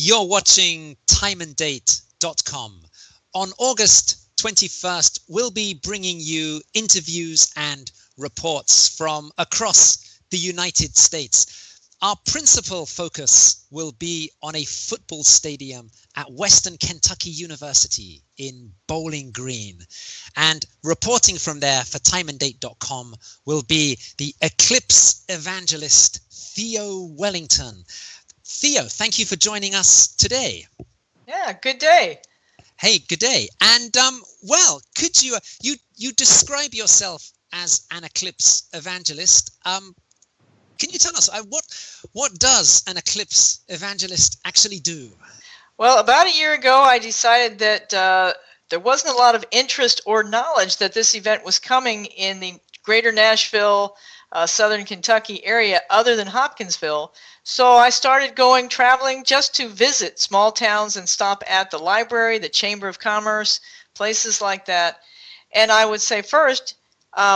You're watching timeanddate.com. On August 21st, we'll be bringing you interviews and reports from across the United States. Our principal focus will be on a football stadium at Western Kentucky University in Bowling Green. And reporting from there for timeanddate.com will be the Eclipse evangelist Theo Wellington. Theo, thank you for joining us today. Yeah, good day. Hey, good day. And well, could you describe yourself as an Eclipse evangelist? Can you tell us what does an Eclipse evangelist actually do? Well, about a year ago, I decided that there wasn't a lot of interest or knowledge that this event was coming in the greater Nashville, Southern Kentucky area other than Hopkinsville. So I started traveling just to visit small towns and stop at the library, the Chamber of Commerce, places like that. And I would say first,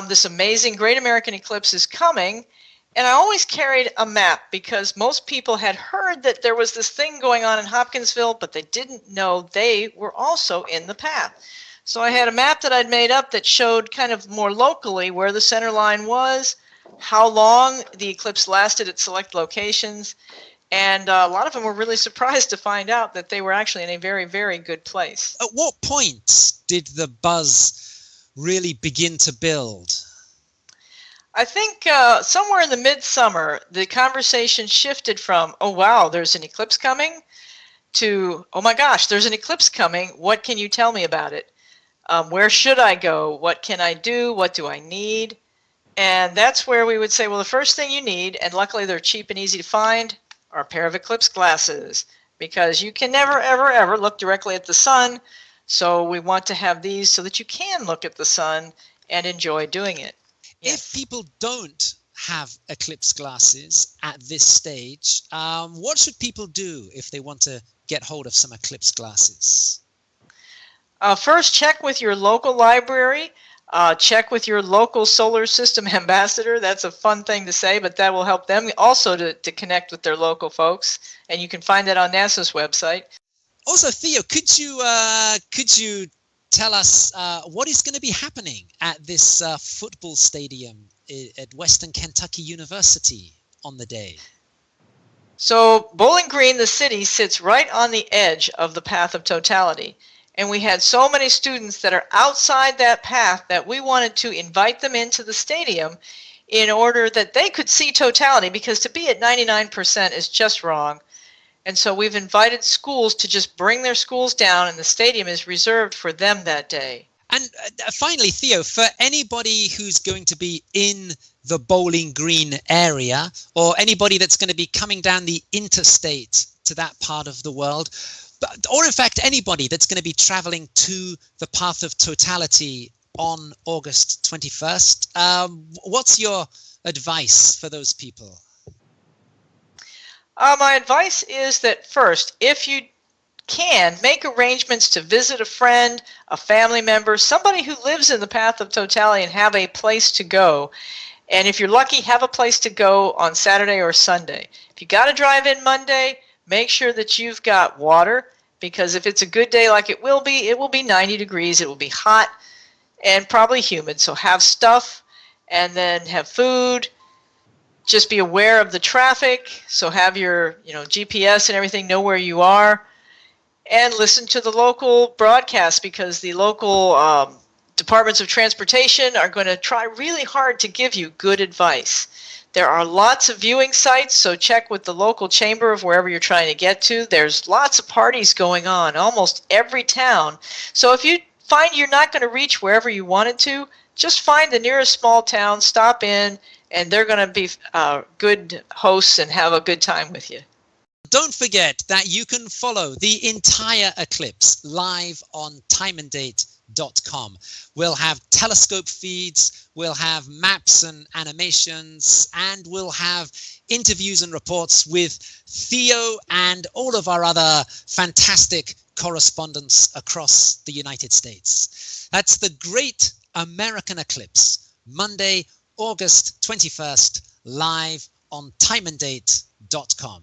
this amazing Great American Eclipse is coming. And I always carried a map because most people had heard that there was this thing going on in Hopkinsville, but they didn't know they were also in the path. So I had a map that I'd made up that showed kind of more locally where the center line was, how long the eclipse lasted at select locations, and a lot of them were really surprised to find out that they were actually in a very, very good place. At what point did the buzz really begin to build? I think somewhere in the midsummer, the conversation shifted from, oh, wow, there's an eclipse coming, to, oh, my gosh, there's an eclipse coming. What can you tell me about it? Where should I go? What can I do? What do I need? And that's where we would say, well, the first thing you need, and luckily they're cheap and easy to find, are a pair of eclipse glasses, because you can never, ever, ever look directly at the sun. So we want to have these so that you can look at the sun and enjoy doing it. If people don't have eclipse glasses at this stage, what should people do if they want to get hold of some eclipse glasses? First, check with your local library. Check with your local solar system ambassador. That's a fun thing to say, but that will help them also to connect with their local folks. And you can find that on NASA's website. Also, Theo, could you tell us what is going to be happening at this football stadium at Western Kentucky University on the day? So Bowling Green, the city, sits right on the edge of the path of totality. And we had so many students that are outside that path that we wanted to invite them into the stadium in order that they could see totality, because to be at 99% is just wrong. And so we've invited schools to just bring their schools down, and the stadium is reserved for them that day. And finally, Theo, for anybody who's going to be in the Bowling Green area, or anybody that's going to be coming down the interstate to that part of the world, or in fact anybody that's going to be traveling to the path of totality on August 21st, what's your advice for those people? My advice is that first, if you can, make arrangements to visit a friend, a family member, somebody who lives in the path of totality and have a place to go. And if you're lucky, have a place to go on Saturday or Sunday. If you got to drive in Monday, make sure that you've got water, because if it's a good day like it will be 90 degrees, it will be hot and probably humid. So have stuff, and then have food. Just be aware of the traffic. So have your GPS and everything, know where you are, and listen to the local broadcast, because the local departments of transportation are going to try really hard to give you good advice. There are lots of viewing sites, so check with the local chamber of wherever you're trying to get to. There's lots of parties going on, almost every town. So if you find you're not going to reach wherever you wanted to, just find the nearest small town, stop in, and they're going to be good hosts and have a good time with you. Don't forget that you can follow the entire eclipse live on timeanddate.com. We'll have telescope feeds, we'll have maps and animations, and we'll have interviews and reports with Theo and all of our other fantastic correspondents across the United States. That's the Great American Eclipse, Monday, August 21st, live on timeanddate.com.